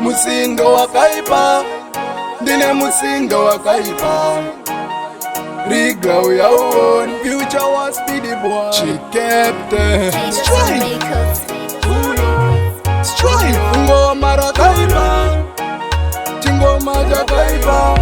musindo wakaipa, ndine musindo wakaipa. Riga uyauoni, future was speedy boy. She kept Strive, ngoma rakaipa, chingoma jakaipa.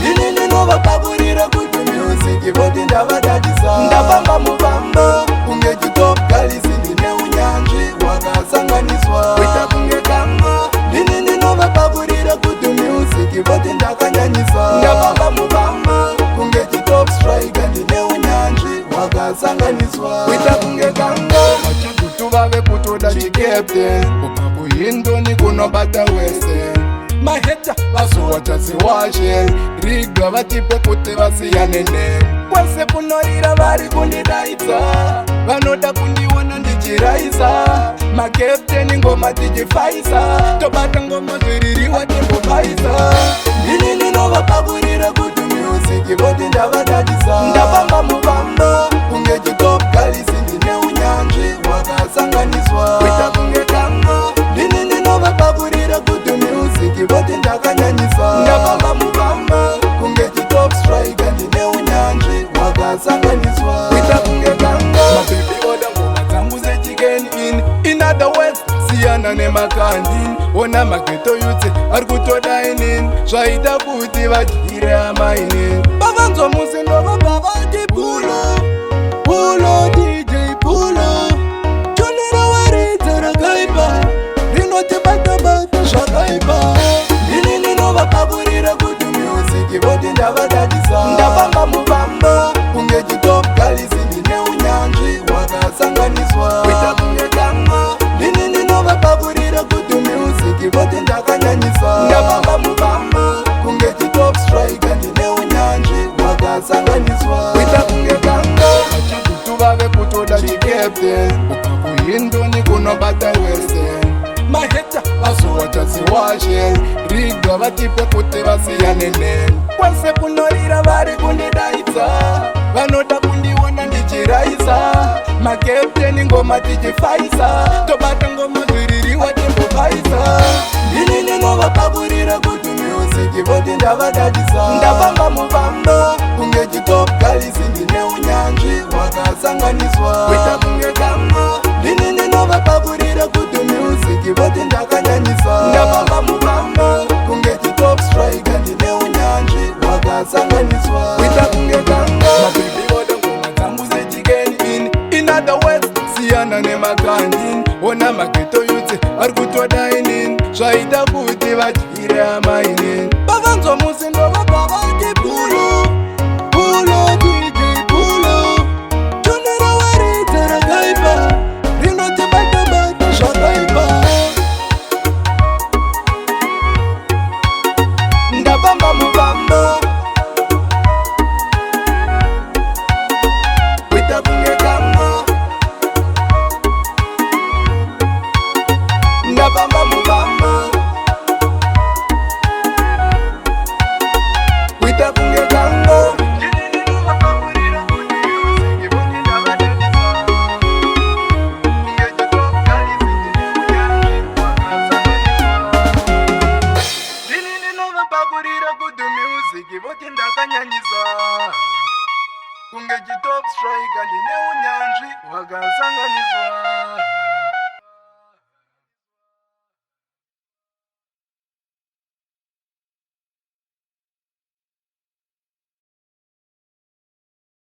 Ndini ndinova pakurira kuti music voti ndavadadisa. Ndapamba muvamba kunge chitop galisi ndine unyanzvi wakasanganiswa kuita kunge kama. Ndini ndinova pakurira kuti music voti ndakanyanyisa. Ndapamba muvamba kunge chitop striker ndine unyanzvi wakasanganiswa kuita kunge kama. Vachigutu vave kutoda chikepten ukakuhindoni kunobata western. Maheta vasuwachasiwashe riga vatipe kuti vasiyane nene. Kwese kunorira vari kundidaidza, vanoda kundiona ndichiraisa. Makepteni ngoma tichifaisa, tobata ngoma zviririwa timbofaisa. Ndini ndinova pakurira kuti music voti ndavadadisa. Ndapamba muvamba kunge chitop galisi ndine unyanzvi wakasanganiswa kuita kunge kama. Ndini ndinova pakurira kuti music voti ndakanyanyisa. Ndapamba muvamba kunge chitop striker ndine unyanzvi wakasanganiswa kuita kunge kama. Mababy oda ngoma dzangu zechicken in other words siyana nemakandini. Ona mageto yutse ari kutodainin zvaita kuti vadyire amainin. Vavanzwa musindo vabva vati pulo DJ pulo. Chonera waridza rakaipa rinotibata-bata zvakaipa. Ndini ndinova pakurira kuti music voti ndavadadisa. Ndapamba muvamba kunge chitop galisi ndine unyanzvi wakasanganiswa kuita kunge kama. Ndini ndinova pakurira kuti music voti ndakanyanyisa. Ndapamba muvamba kunge chitop striker ndine unyanzvi wakasanganiswa kuita kunge kama. Vachigutu vave kutoda chikepten ukakuhindoni kunobata western. Maheta vasuwachasiwashe riga vatipe kuti vasiyane nene. Kwese kunorira vari kundidaidza, vanoda kundiona ndichiraisa. Makepteni ngoma tichifaisa, tobata ngoma zviririwa timbofaisa. Ndini ndinova pakurira kuti music voti ndavadadisa. Ndapamba muvamba kunge chitop galisi ndine unyanzvi wakasanganiswa kuita kunge kama. Ndini ndinova pakurira kuti music voti ndakanyanyisa. Ndapamba muvamba kunge chitop striker ndine unyanzvi wakasanganiswa kuita kunge kama. Mababy oda ngoma dzangu zechicken in other words siyana nemakandini. Ona mageto yutse ari kutodainin zvaita kuti vadyire amainin. Vavanzwa musindo vabva vati pulo